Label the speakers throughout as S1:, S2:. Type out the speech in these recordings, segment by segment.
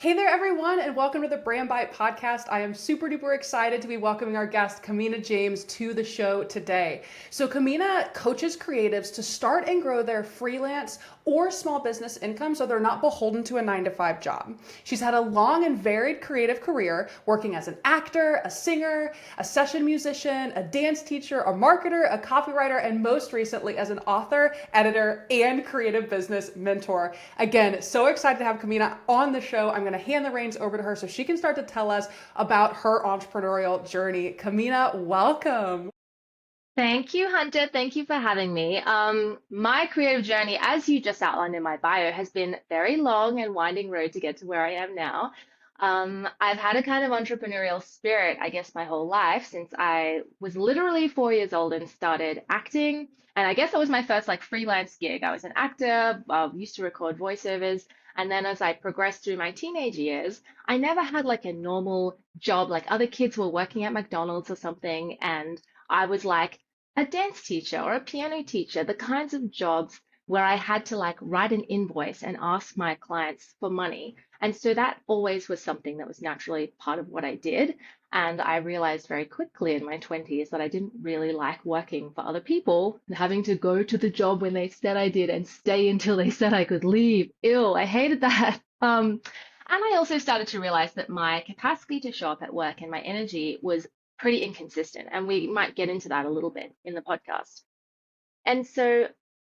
S1: Hey there, everyone, and welcome to the Brand Bite podcast. I am super duper excited to be welcoming our guest, Kamina James, to the show today. So, Kamina coaches creatives to start and grow their freelance or small business income so they're not beholden to a 9 to 5 job. She's had a long and varied creative career working as an actor, a singer, a session musician, a dance teacher, a marketer, a copywriter, and most recently as an author, editor, and creative business mentor. Again, so excited to have Kamina on the show. I'm going to hand the reins over to her so she can start to tell us about her entrepreneurial journey. Kamina, welcome.
S2: Thank you, Hunter. Thank you for having me. My creative journey, as you just outlined in my bio, has been very long and winding road to get to where I am now. I've had a kind of entrepreneurial spirit, I guess, my whole life since I was literally 4 years old and started acting. And I guess that was my first like freelance gig. I was an actor, used to record voiceovers. And then as I progressed through my teenage years, I never had like a normal job. Like other kids were working at McDonald's or something, and I was like a dance teacher or a piano teacher, the kinds of jobs where I had to like write an invoice and ask my clients for money. And so that always was something that was naturally part of what I did. And I realized very quickly in my 20s that I didn't really like working for other people, having to go to the job when they said I did and stay until they said I could leave. Ew, I hated that. And I also started to realize that my capacity to show up at work and my energy was pretty inconsistent. And we might get into that a little bit in the podcast. And so,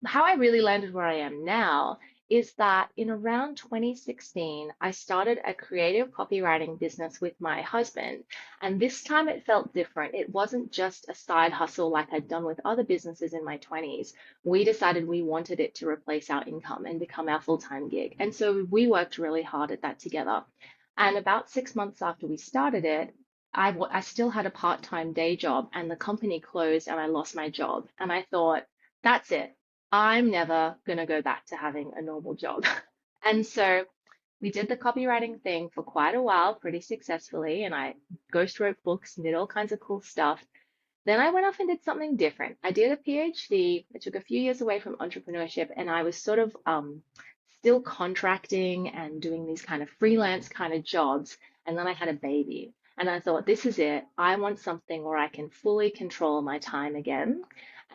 S2: how I really landed where I am now is that in around 2016, I started a creative copywriting business with my husband. And this time it felt different. It wasn't just a side hustle like I'd done with other businesses in my 20s. We decided we wanted it to replace our income and become our full-time gig. And so we worked really hard at that together. And about 6 months after we started it, I still had a part-time day job and the company closed and I lost my job. And I thought, that's it. I'm never going to go back to having a normal job. And so we did the copywriting thing for quite a while, pretty successfully. And I ghost wrote books and did all kinds of cool stuff. Then I went off and did something different. I did a PhD. I took a few years away from entrepreneurship and I was sort of still contracting and doing these kind of freelance kind of jobs. And then I had a baby. And I thought, this is it. I want something where I can fully control my time again.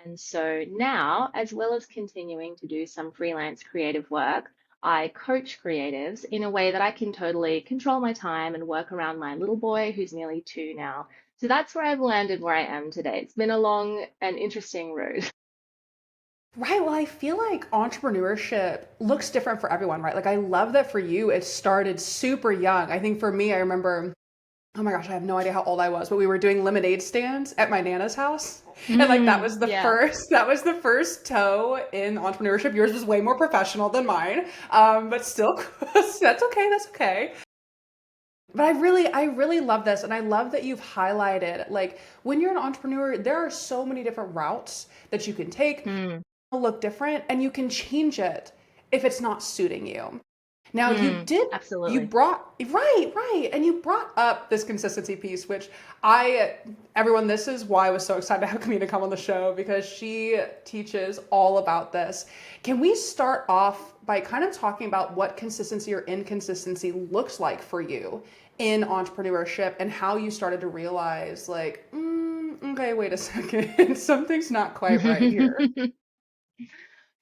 S2: And so now, as well as continuing to do some freelance creative work, I coach creatives in a way that I can totally control my time and work around my little boy who's nearly 2 now. So that's where I've landed where I am today. It's been a long and interesting road.
S1: Right. Well, I feel like entrepreneurship looks different for everyone, right? Like, I love that for you, it started super young. I think for me, I remember, oh my gosh, I have no idea how old I was, but we were doing lemonade stands at my Nana's house. And like that was the
S2: Yeah.
S1: first, that was the first toe in entrepreneurship. Yours was way more professional than mine. But still, that's okay. That's okay. But I really love this. And I love that you've highlighted, like, when you're an entrepreneur, there are so many different routes that you can take,
S2: Mm,
S1: look different, and you can change it if it's not suiting you. Now, you did, you
S2: absolutely.
S1: brought, right, and you brought up this consistency piece, which I, everyone, this is why I was so excited to have Kamina come on the show because she teaches all about this. Can we start off by kind of talking about what consistency or inconsistency looks like for you in entrepreneurship and how you started to realize, like, okay, wait a second, something's not quite right here?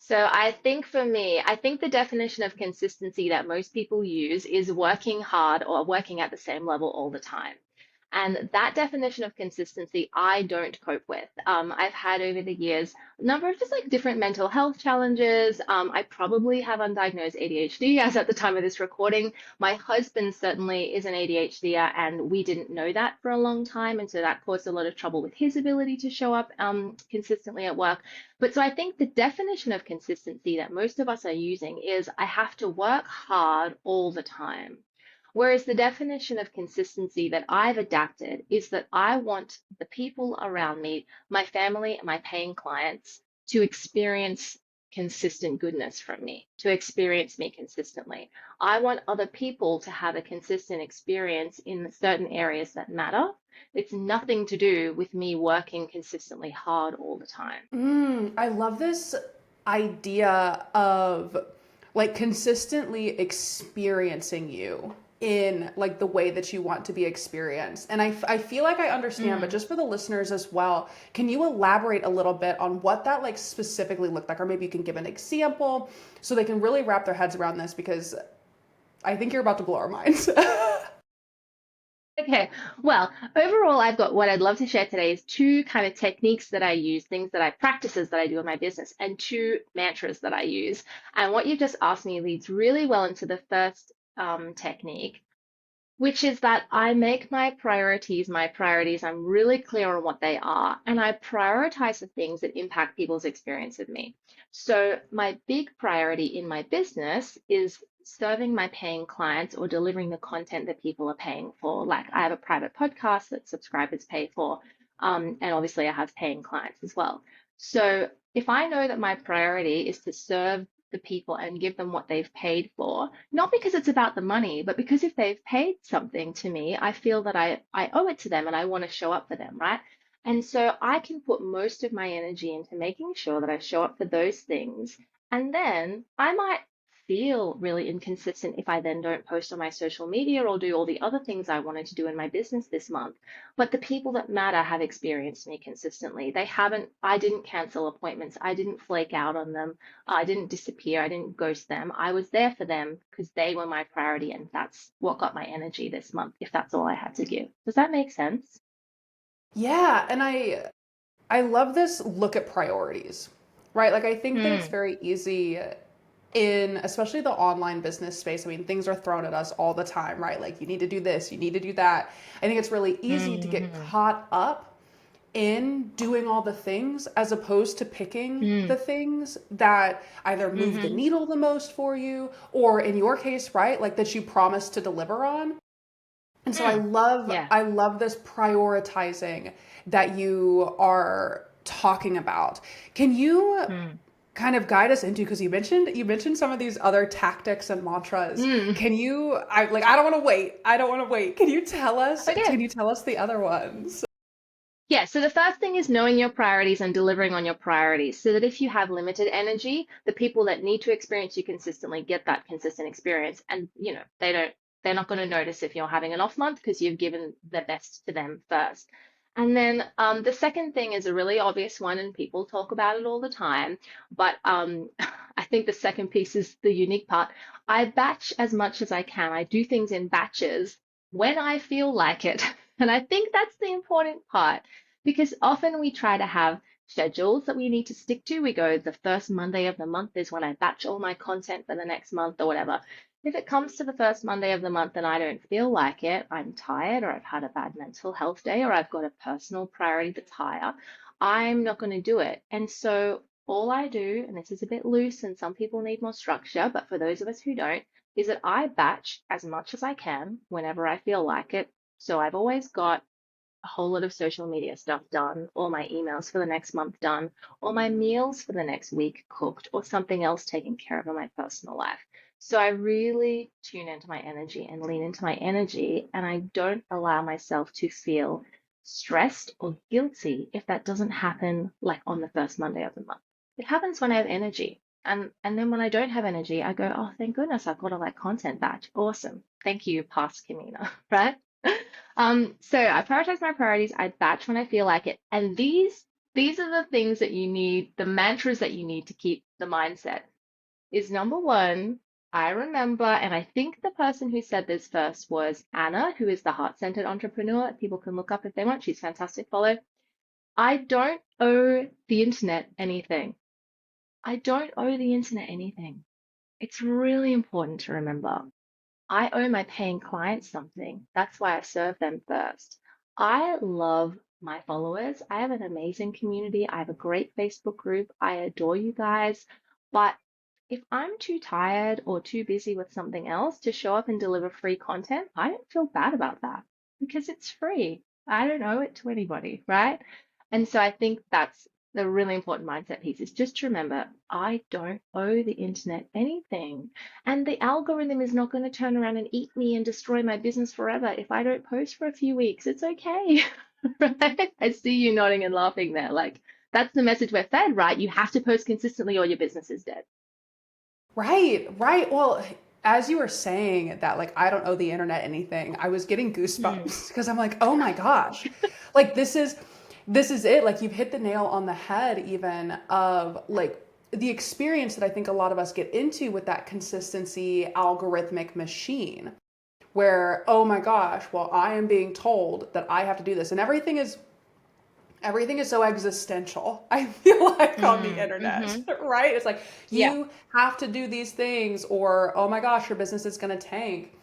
S2: So I think for me, I think the definition of consistency that most people use is working hard or working at the same level all the time. And that definition of consistency, I don't cope with. I've had over the years a number of just like different mental health challenges. I probably have undiagnosed ADHD as at the time of this recording. My husband certainly is an ADHDer, and we didn't know that for a long time. And so that caused a lot of trouble with his ability to show up consistently at work. But so I think the definition of consistency that most of us are using is I have to work hard all the time. Whereas the definition of consistency that I've adapted is that I want the people around me, my family, and my paying clients to experience consistent goodness from me, to experience me consistently. I want other people to have a consistent experience in certain areas that matter. It's nothing to do with me working consistently hard all the time.
S1: I love this idea of like consistently experiencing you. in like the way that you want to be experienced. And I feel like I understand, but
S2: Mm.
S1: just for the listeners as well, can you elaborate a little bit on what that like specifically looked like? Or maybe you can give an example so they can really wrap their heads around this because I think you're about to blow our minds.
S2: Okay, well, overall, I've got what I'd love to share today is two kind of techniques that I use, things that I practices that I do in my business, and two mantras that I use. And what you've just asked me leads really well into the first technique, which is that I make my priorities my priorities. I'm really clear on what they are, and I prioritize the things that impact people's experience of me. So, my big priority in my business is serving my paying clients or delivering the content that people are paying for. Like, I have a private podcast that subscribers pay for, and obviously, I have paying clients as well. So, if I know that my priority is to serve the people and give them what they've paid for, not because it's about the money, but because if they've paid something to me, I feel that I owe it to them and I want to show up for them, right? And so I can put most of my energy into making sure that I show up for those things. And then I might feel really inconsistent if I then don't post on my social media or do all the other things I wanted to do in my business this month. But the people that matter have experienced me consistently. They haven't, I didn't cancel appointments. I didn't flake out on them. I didn't disappear. I didn't ghost them. I was there for them because they were my priority, and that's what got my energy this month, if that's all I had to give. Does that make sense?
S1: Yeah, and I love this look at priorities, right? Like I think that it's
S2: Mm,
S1: very easy in especially the online business space. I mean, things are thrown at us all the time, right? Like you need to do this, you need to do that. I think it's really easy to get
S2: mm,
S1: caught up in doing all the things as opposed to picking the
S2: mm,
S1: things that either move the
S2: mm-hmm.
S1: needle the most for you or in your case, right? Like that you promised to deliver on. And so
S2: Mm. Yeah.
S1: I love this prioritizing that you are talking about. Can you
S2: Mm.
S1: kind of guide us into, because you mentioned some of these other tactics and mantras.
S2: Mm.
S1: Can you I don't want to wait. I don't want to wait.
S2: Okay.
S1: Can you tell us the other ones?
S2: Yeah, so the first thing is knowing your priorities and delivering on your priorities so that if you have limited energy, the people that need to experience you consistently get that consistent experience. And, they're not going to notice if you're having an off month because you've given the best to them first. And then the second thing is a really obvious one, and people talk about it all the time. But I think the second piece is the unique part. I batch as much as I can. I do things in batches when I feel like it. And I think that's the important part because often we try to have schedules that we need to stick to. We go, the first Monday of the month is when I batch all my content for the next month or whatever. If it comes to the first Monday of the month and I don't feel like it, I'm tired or I've had a bad mental health day or I've got a personal priority that's higher, I'm not going to do it. And so all I do, and this is a bit loose and some people need more structure, but for those of us who don't, is that I batch as much as I can whenever I feel like it. So I've always got a whole lot of social media stuff done, all my emails for the next month done, all my meals for the next week cooked, or something else taken care of in my personal life. So I really tune into my energy and lean into my energy, and I don't allow myself to feel stressed or guilty if that doesn't happen like on the first Monday of the month. It happens when I have energy. And then when I don't have energy, I go, oh, thank goodness I've got a like content batch. Awesome. Thank you, past Kamina, right? So I prioritize my priorities. I batch when I feel like it. And these are the things that you need, the mantras that you need to keep the mindset. Is number one, I remember, and I think the person who said this first was Anna, who is the heart-centered entrepreneur. People can look up if they want. She's fantastic. Follow. I don't owe the internet anything. I don't owe the internet anything. It's really important to remember. I owe my paying clients something. That's why I serve them first. I love my followers. I have an amazing community. I have a great Facebook group. I adore you guys. But if I'm too tired or too busy with something else to show up and deliver free content, I don't feel bad about that because it's free. I don't owe it to anybody, right? And so I think that's the really important mindset piece is just to remember I don't owe the internet anything. And the algorithm is not going to turn around and eat me and destroy my business forever if I don't post for a few weeks. It's okay. Right? I see you nodding and laughing there. Like, that's the message we're fed, right? You have to post consistently or your business is dead.
S1: Right, right. Well, As you were saying that, like, I don't owe the internet anything, I was getting
S2: Mm,
S1: goosebumps because I'm like, oh my gosh, like this is it. Like you've hit the nail on the head, even of like the experience that I think a lot of us get into with that consistency algorithmic machine, where, oh my gosh, well, I am being told that I have to do this, and everything is so existential. I feel like on the internet,
S2: mm-hmm.
S1: right? It's like
S2: Yeah.
S1: you have to do these things, or oh my gosh, your business is going to tank.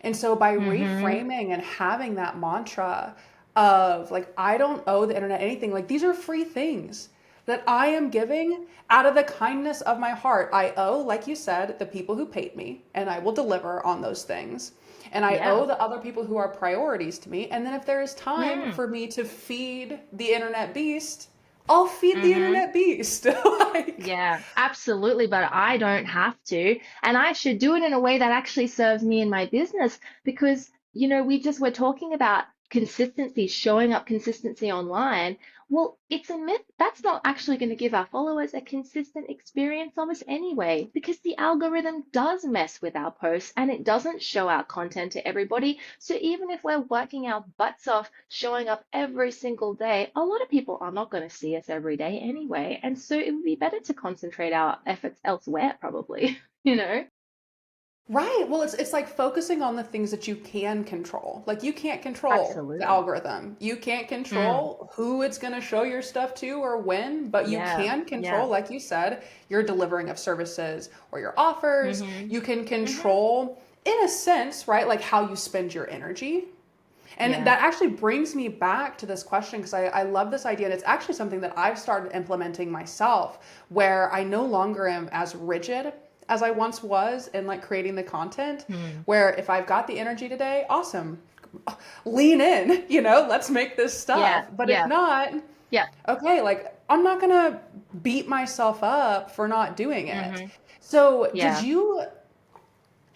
S1: And so by
S2: Mm-hmm.
S1: reframing and having that mantra of like, I don't owe the internet anything, like these are free things that I am giving out of the kindness of my heart. I owe, like you said, the people who paid me, and I will deliver on those things. And I
S2: Yeah.
S1: owe the other people who are priorities to me. And then if there is time
S2: Mm.
S1: for me to feed the internet beast, I'll feed the
S2: Mm-hmm.
S1: internet beast. Like,
S2: Yeah, absolutely. But I don't have to. And I should do it in a way that actually serves me in my business because, we're talking about consistency, showing up consistency online. Well, it's a myth. That's not actually going to give our followers a consistent experience of us anyway, because the algorithm does mess with our posts and it doesn't show our content to everybody. So even if we're working our butts off, showing up every single day, a lot of people are not going to see us every day anyway. And so it would be better to concentrate our efforts elsewhere, probably, you know?
S1: right. Well, it's like focusing on the things that you can control. Like you can't control the
S2: Absolutely.
S1: algorithm. You can't
S2: Mm,
S1: control who it's going to show your stuff to or when, but you
S2: yeah,
S1: can
S2: yeah.
S1: control, like you said, your delivering of services or your offers.
S2: Mm-hmm.
S1: You can
S2: Mm-hmm.
S1: control, in a sense, right, like how you spend your energy. And
S2: Yeah.
S1: that actually brings me back to this question because I love this idea. And it's actually something that I've started implementing myself, where I no longer am as rigid as I once was in like creating the content.
S2: Mm,
S1: Where if I've got the energy today, awesome, lean in, let's make this
S2: yeah,
S1: stuff. But if
S2: yeah,
S1: not,
S2: yeah.
S1: okay, like I'm not gonna beat myself up for not doing it.
S2: Mm-hmm.
S1: So,
S2: Yeah.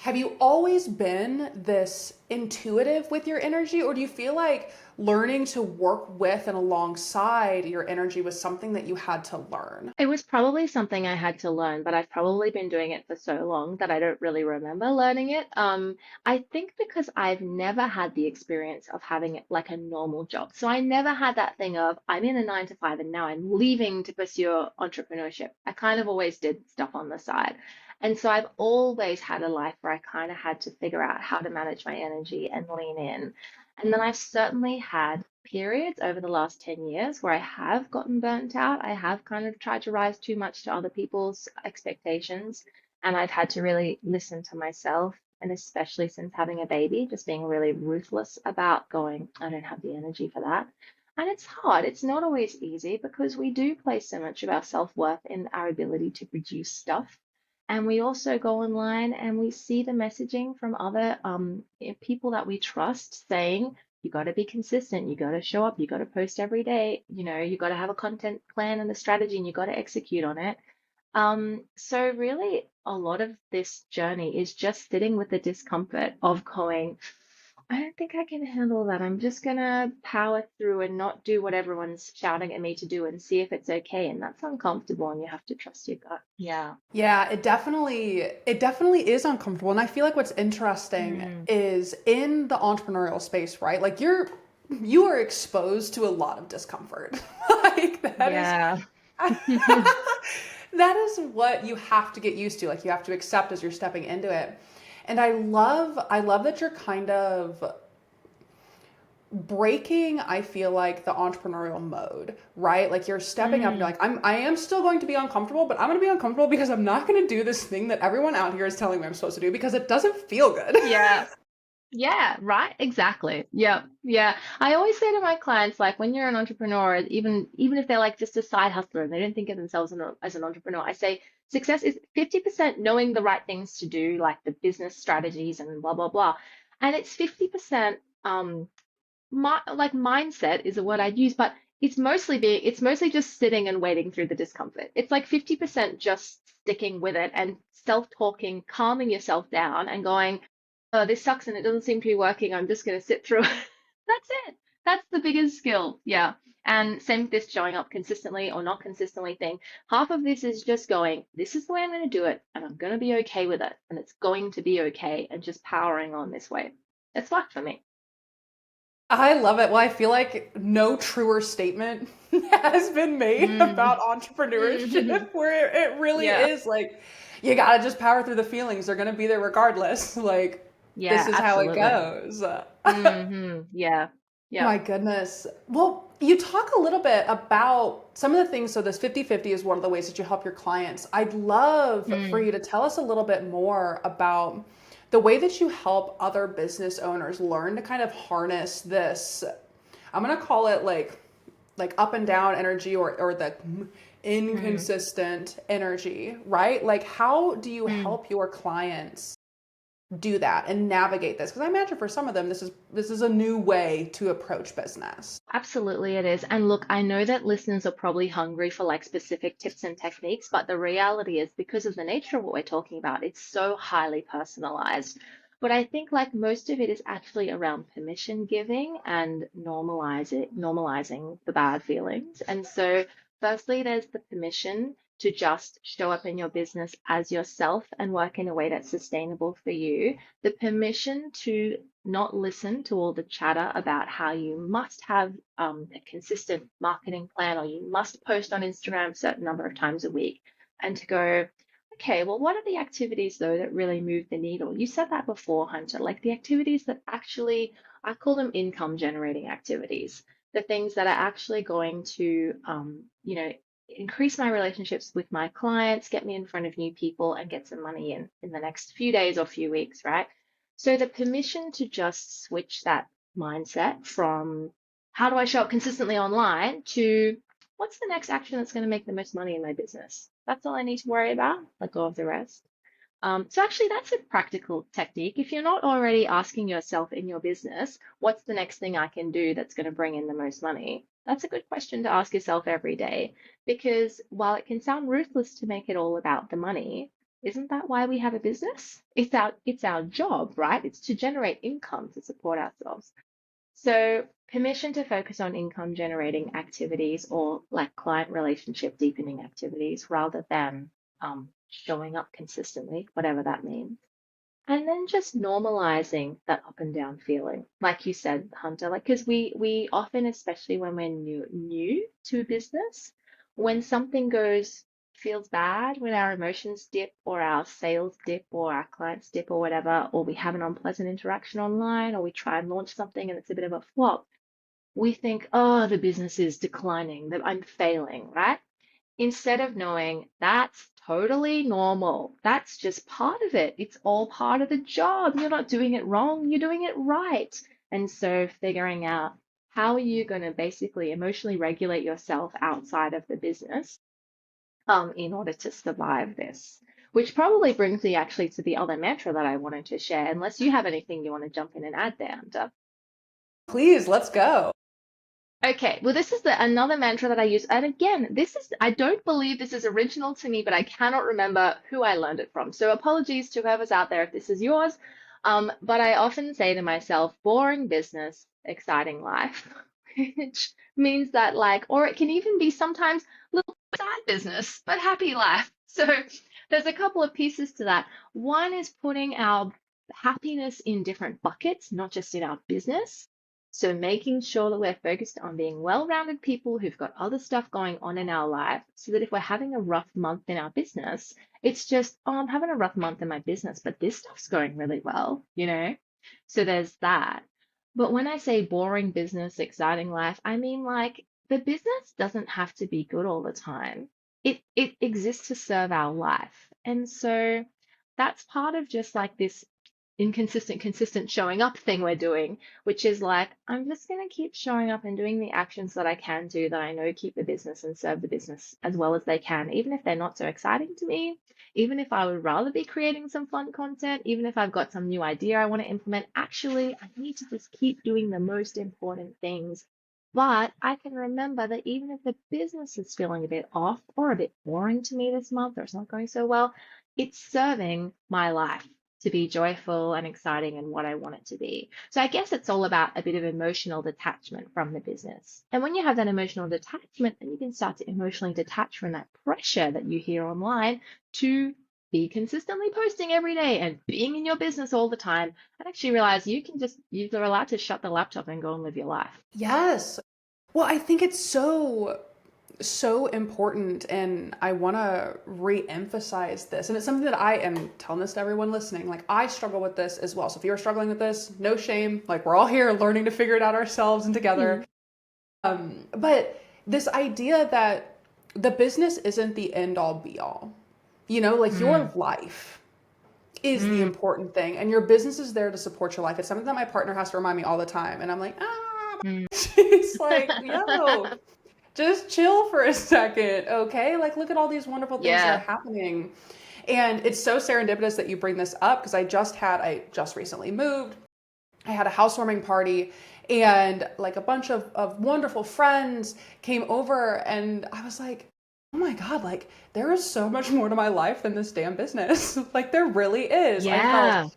S1: have you always been this intuitive with your energy, or do you feel like learning to work with and alongside your energy was something that you had to learn?
S2: It was probably something I had to learn, but I've probably been doing it for so long that I don't really remember learning it. I think because I've never had the experience of having it like a normal job. So I never had that thing of I'm in a 9 to 5 and now I'm leaving to pursue entrepreneurship. I kind of always did stuff on the side. And so I've always had a life where I kind of had to figure out how to manage my energy and lean in. And then I've certainly had periods over the last 10 years where I have gotten burnt out. I have kind of tried to rise too much to other people's expectations. And I've had to really listen to myself. And especially since having a baby, just being really ruthless about going, I don't have the energy for that. And it's hard. It's not always easy because we do place so much of our self-worth in our ability to produce stuff. And we also go online and we see the messaging from other people that we trust saying, you got to be consistent, you got to show up, you got to post every day, you got to have a content plan and a strategy and you got to execute on it. So really a lot of this journey is just sitting with the discomfort of going, I don't think I can handle that. I'm just gonna power through and not do what everyone's shouting at me to do and see if it's okay. And that's uncomfortable and you have to trust your gut. Yeah.
S1: Yeah, it definitely is uncomfortable. And I feel like what's interesting
S2: Mm,
S1: is in the entrepreneurial space, right? Like you are exposed to a lot of discomfort. Like that is
S2: yeah.
S1: that is what you have to get used to. Like you have to accept as you're stepping into it. And I love that you're kind of breaking, I feel like, the entrepreneurial mode, right? Like you're stepping up and you're
S2: Mm,
S1: like, I am still going to be uncomfortable, but I'm going to be uncomfortable because I'm not going to do this thing that everyone out here is telling me I'm supposed to do because it doesn't feel good.
S2: yeah. Yeah, right. Exactly. Yeah. Yeah. I always say to my clients, like when you're an entrepreneur, even if they're like just a side hustler and they don't think of themselves as an entrepreneur, I say success is 50% knowing the right things to do, like the business strategies and blah blah blah. And it's 50% like mindset is a word I'd use, but it's mostly just sitting and waiting through the discomfort. It's like 50% just sticking with it and self-talking, calming yourself down and going, oh, this sucks and it doesn't seem to be working. I'm just gonna sit through it. That's it. That's the biggest skill. Yeah. And same with this showing up consistently or not consistently thing. Half of this is just going, this is the way I'm going to do it, and I'm going to be okay with it, and it's going to be okay, and just powering on this way. It's worked for me.
S1: I love it. Well, I feel like no truer statement has been made
S2: Mm.
S1: about
S2: Mhm.
S1: entrepreneurship, where it really
S2: Yeah.
S1: is like you gotta just power through the feelings. They're gonna be there regardless. Like this
S2: Yeah,
S1: is how it
S2: absolutely.
S1: goes.
S2: Yeah. Yeah.
S1: My goodness. Well, you talk a little bit about some of the things. So, this 50-50 is one of the ways that you help your clients. I'd love for
S2: Mm.
S1: you to tell us a little bit more about the way that you help other business owners learn to kind of harness this. I'm going to call it like up and down energy, or the
S2: Mm.
S1: inconsistent energy, right? Like, how do you
S2: Mm.
S1: help your clients do that and navigate this? Because I imagine for some of them this is a new way to approach business.
S2: Absolutely, it is. And look, I know that listeners are probably hungry for like specific tips and techniques, but the reality is because of the nature of what we're talking about, it's so highly personalized. But I think like most of it is actually around permission giving and normalizing the bad feelings. And so, firstly, there's the permission to just show up in your business as yourself and work in a way that's sustainable for you. The permission to not listen to all the chatter about how you must have a consistent marketing plan or you must post on Instagram a certain number of times a week, and to go, okay, well, what are the activities though that really move the needle? You said that before, Hunter, like the activities that actually, I call them income generating activities, the things that are actually going to, increase my relationships with my clients, get me in front of new people, and get some money in the next few days or few weeks, right? So the permission to just switch that mindset from how do I show up consistently online to what's the next action that's going to make the most money in my business? That's all I need to worry about. Let go of the rest. So actually, that's a practical technique. If you're not already asking yourself in your business, what's the next thing I can do that's going to bring in the most money? That's a good question to ask yourself every day. Because while it can sound ruthless to make it all about the money, isn't that why we have a business? It's our job, right? It's to generate income to support ourselves. So permission to focus on income generating activities or like client relationship deepening activities rather than showing up consistently, whatever that means. And then just normalizing that up and down feeling, like you said, Hunter, like because we often, especially when we're new to a business, when something goes feels bad, when our emotions dip or our sales dip or our clients dip or whatever, or we have an unpleasant interaction online, or we try and launch something and it's a bit of a flop, we think, oh, the business is declining, that I'm failing, right? Instead of knowing that's totally normal. That's just part of it. It's all part of the job. You're not doing it wrong, you're doing it right. And so figuring out how are you going to basically emotionally regulate yourself outside of the business in order to survive this. Which probably brings me actually to the other mantra that I wanted to share, unless you have anything you want to jump in and add there, Hunter.
S1: Please, let's go.
S2: Okay, well, this is another mantra that I use. And again, I don't believe this is original to me, but I cannot remember who I learned it from. So apologies to whoever's out there if this is yours. But I often say to myself, boring business, exciting life, which means that like, or it can even be sometimes little side business, but happy life. So there's a couple of pieces to that. One is putting our happiness in different buckets, not just in our business. So making sure that we're focused on being well-rounded people who've got other stuff going on in our life so that if we're having a rough month in our business, it's just, oh, I'm having a rough month in my business, but this stuff's going really well, you know? So there's that. But when I say boring business, exciting life, I mean like the business doesn't have to be good all the time. It exists to serve our life. And so that's part of just like this inconsistent, consistent showing up thing we're doing, which is like, I'm just going to keep showing up and doing the actions that I can do that I know keep the business and serve the business as well as they can, even if they're not so exciting to me, even if I would rather be creating some fun content, even if I've got some new idea I want to implement. Actually, I need to just keep doing the most important things. But I can remember that even if the business is feeling a bit off or a bit boring to me this month or it's not going so well, it's serving my life. to be joyful and exciting and what I want it to be. So I guess it's all about a bit of emotional detachment from the business. And when you have that emotional detachment, then you can start to emotionally detach from that pressure that you hear online to be consistently posting every day and being in your business all the time, and actually realize you're allowed to shut the laptop and go and live your life.
S1: Yes. Well, I think it's so important, and I want to re-emphasize this, and it's something that I am telling this to everyone listening. Like, I struggle with this as well, so if you're struggling with this, no shame. Like, we're all here learning to figure it out ourselves and together.
S2: Mm.
S1: But this idea that the business isn't the end all be all, like your
S2: Mm.
S1: life is the
S2: Mm.
S1: important thing, and your business is there to support your life. It's something that my partner has to remind me all the time, and I'm like,
S2: Mm.
S1: she's like, yo, just chill for a second, okay? Like, look at all these wonderful things that are
S2: Yeah.
S1: happening. And it's so serendipitous that you bring this up, because I just recently moved. I had a housewarming party, and like a bunch of wonderful friends came over, and I was like, oh my God, like there is so much more to my life than this damn business. Like there really is. I felt
S2: Yeah.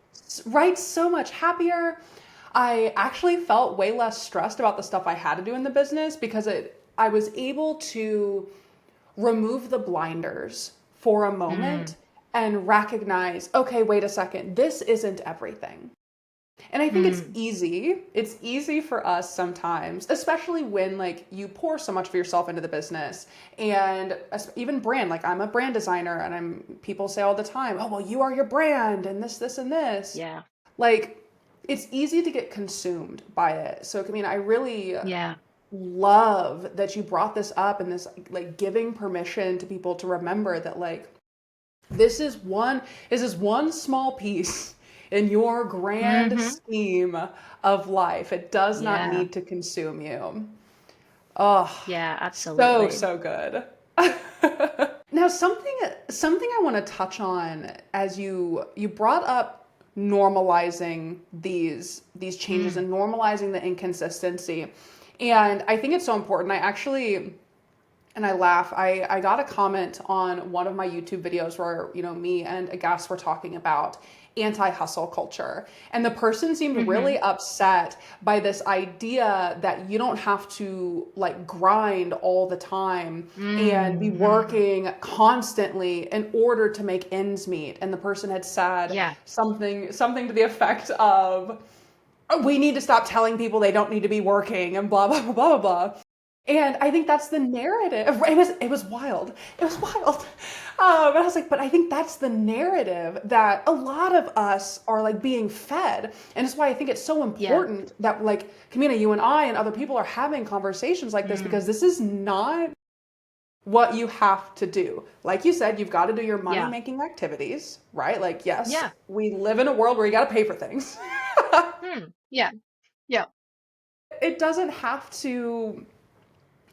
S1: right so much happier. I actually felt way less stressed about the stuff I had to do in the business, because I was able to remove the blinders for a
S2: Mm.
S1: moment and recognize, okay, wait a second, this isn't everything. And I think it's
S2: Mm.
S1: easy. It's easy for us sometimes, especially when like you pour so much of yourself into the business, and even brand. Like, I'm a brand designer, and people say all the time, "Oh, well, you are your brand and this and this."
S2: Yeah.
S1: Like, it's easy to get consumed by it. So, I mean, I really
S2: Yeah.
S1: love that you brought this up, and this like giving permission to people to remember that, like, this is one small piece in your grand
S2: Hmm.
S1: scheme of life. It does not
S2: Yeah.
S1: need to consume you. Oh,
S2: Yeah, absolutely.
S1: so good. Now, something I want to touch on, as you brought up normalizing these changes
S2: Mm.
S1: and normalizing the inconsistency. And I think it's so important. And I laugh. I got a comment on one of my YouTube videos where, me and a guest were talking about anti-hustle culture. And the person seemed
S2: Hmm.
S1: really upset by this idea that you don't have to like grind all the time and be
S2: Hmm.
S1: working constantly in order to make ends meet. And the person had said
S2: Yeah.
S1: something to the effect of, "Oh, we need to stop telling people they don't need to be working," and blah blah blah blah blah. And I think that's the narrative. It was wild. It was wild. But I was like, but I think that's the narrative that a lot of us are like being fed, and it's why I think it's so
S2: Yeah.
S1: important that, like, Kamina, you and I and other people are having conversations like this,
S2: Mm.
S1: because this is not what you have to do. Like you said, you've got to do your money
S2: Yeah.
S1: making activities, right? Like, yes,
S2: Yeah.
S1: we live in a world where you got to pay for things.
S2: Mm. Yeah. Yeah.
S1: It doesn't have to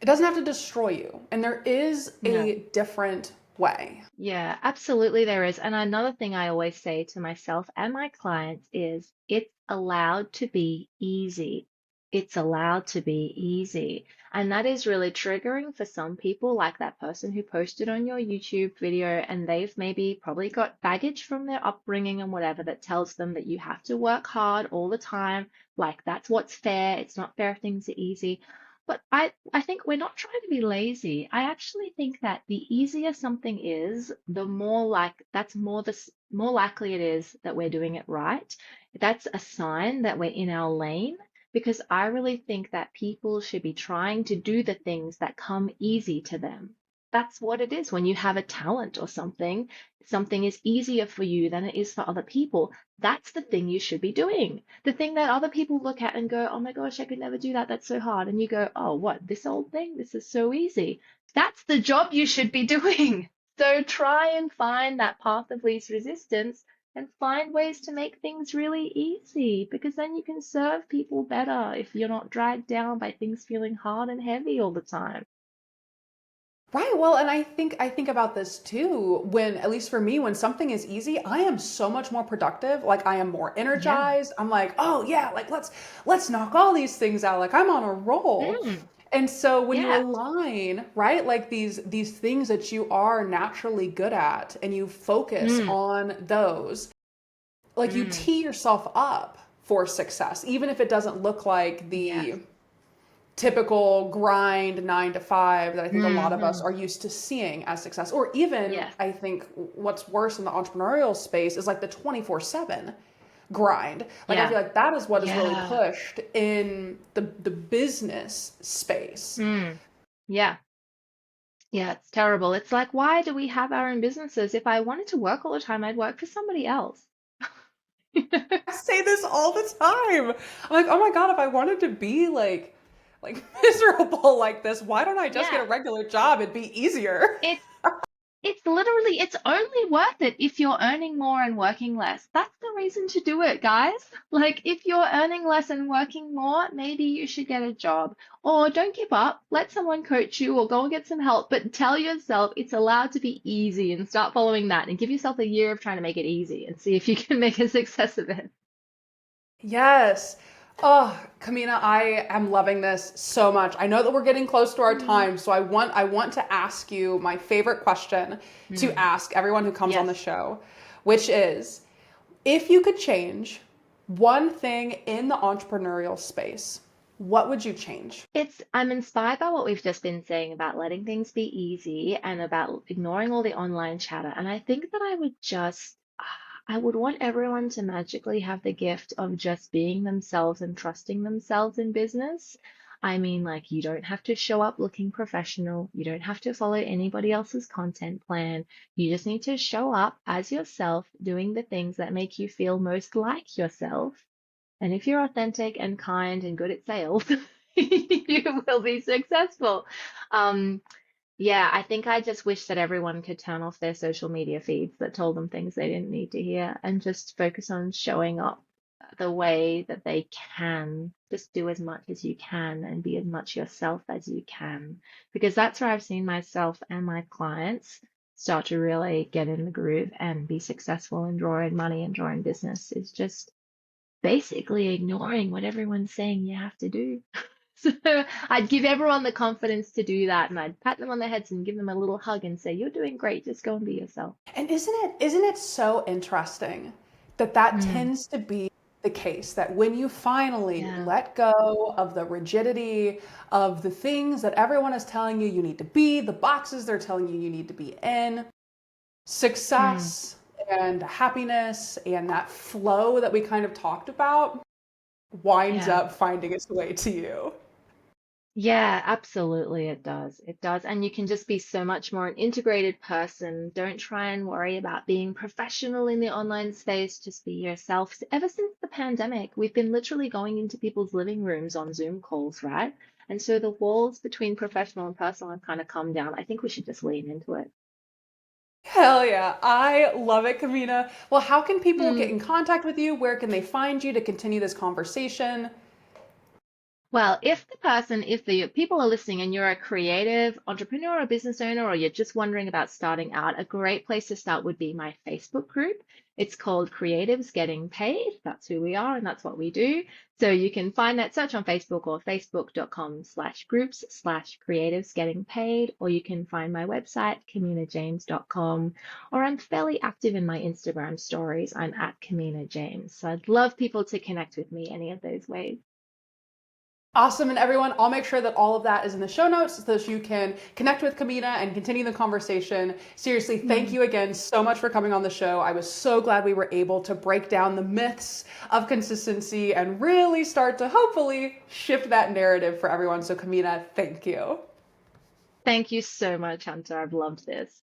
S1: it doesn't have to destroy you. And there is
S2: No.
S1: a different way.
S2: Yeah, absolutely there is. And another thing I always say to myself and my clients is it's allowed to be easy. It's allowed to be easy. And that is really triggering for some people, like that person who posted on your YouTube video, and they've maybe probably got baggage from their upbringing and whatever that tells them that you have to work hard all the time. Like that's what's fair. It's not fair if things are easy. But I think we're not trying to be lazy. I actually think that the easier something is, the more like that's more likely it is that we're doing it right. That's a sign that we're in our lane, because I really think that people should be trying to do the things that come easy to them. That's what it is when you have a talent or something. Something is easier for you than it is for other people. That's the thing you should be doing. The thing that other people look at and go, oh my gosh, I could never do that. That's so hard. And you go, oh, what? This old thing? This is so easy. That's the job you should be doing. So try and find that path of least resistance and find ways to make things really easy, because then you can serve people better if you're not dragged down by things feeling hard and heavy all the time.
S1: Right. Well, and I think about this too. When, at least for me, when something is easy, I am so much more productive. Like, I am more
S2: Yeah.
S1: energized. I'm like, "Oh yeah, like let's knock all these things out. Like, I'm on a roll."
S2: Mm,
S1: And so when you
S2: yeah.
S1: align, right, like these things that you are naturally good at, and you focus
S2: Mm,
S1: on those, like you
S2: Mm,
S1: tee yourself up for success, even if it doesn't look like
S2: yes.
S1: the typical grind 9 to 5 that I think a lot of us
S2: Hmm.
S1: are used to seeing as success. Or even,
S2: Yes.
S1: I think what's worse in the entrepreneurial space is like the 24/7 grind. Like I
S2: Yeah.
S1: feel like that is what is really
S2: Yeah.
S1: pushed in the business space.
S2: Mm, yeah. Yeah, it's terrible. It's like, why do we have our own businesses? If I wanted to work all the time, I'd work for somebody else.
S1: I say this all the time. I'm like, oh my God, if I wanted to be like miserable like this, why don't I just get
S2: Yeah,
S1: a regular job? It'd be easier.
S2: it's it's literally it's only worth it if you're earning more and working less. That's the reason to do it, guys. Like if you're earning less and working more, maybe you should get a job. Or don't give up. Let someone coach you or go and get some help, but tell yourself it's allowed to be easy and start following that and give yourself a year of trying to make it easy and see if you can make a success of it.
S1: Yes. Oh, Kamina, I am loving this so much. I know that we're getting close to our
S2: Mm.
S1: time, so I want to ask you my favorite question to
S2: Mm.
S1: ask everyone who comes on the
S2: Yes.
S1: show, which is if you could change one thing in the entrepreneurial space, what would you change?
S2: I'm inspired by what we've just been saying about letting things be easy and about ignoring all the online chatter. And I think that I would want everyone to magically have the gift of just being themselves and trusting themselves in business. I mean, like, you don't have to show up looking professional. You don't have to follow anybody else's content plan. You just need to show up as yourself, doing the things that make you feel most like yourself. And if you're authentic and kind and good at sales, you will be successful. Um, yeah, I think I just wish that everyone could turn off their social media feeds that told them things they didn't need to hear and just focus on showing up the way that they can. Just do as much as you can and be as much yourself as you can. Because that's where I've seen myself and my clients start to really get in the groove and be successful and draw in money and draw in business is just basically ignoring what everyone's saying you have to do. So I'd give everyone the confidence to do that, and I'd pat them on the heads and give them a little hug and say, "You're doing great. Just go and be yourself."
S1: And isn't it so interesting that that
S2: Mm,
S1: tends to be the case that when you finally
S2: yeah.
S1: let go of the rigidity of the things that everyone is telling you need to be, the boxes they're telling you need to be in,
S2: Mm,
S1: success and happiness and that flow that we kind of talked about winds
S2: yeah.
S1: up finding its way to you.
S2: Yeah, absolutely it does. It does. And you can just be so much more an integrated person. Don't try and worry about being professional in the online space. Just be yourself. Ever since the pandemic, we've been literally going into people's living rooms on Zoom calls, right? And so the walls between professional and personal have kind of come down. I think we should just lean into it.
S1: Hell yeah. I love it, Kamina. Well, how can people get
S2: Hmm.
S1: in contact with you? Where can they find you to continue this conversation?
S2: Well, if the people are listening and you're a creative entrepreneur or business owner, or you're just wondering about starting out, a great place to start would be my Facebook group. It's called Creatives Getting Paid. That's who we are and that's what we do. So you can find that search on Facebook or facebook.com/groups/creatives getting paid, or you can find my website, kaminajames.com, or I'm fairly active in my Instagram stories. I'm at Kamina James. So I'd love people to connect with me any of those ways.
S1: Awesome. And everyone, I'll make sure that all of that is in the show notes so that you can connect with Kamina and continue the conversation. Seriously, thank
S2: Hmm.
S1: you again so much for coming on the show. I was so glad we were able to break down the myths of consistency and really start to hopefully shift that narrative for everyone. So, Kamina, thank you.
S2: Thank you so much, Hunter. I've loved this.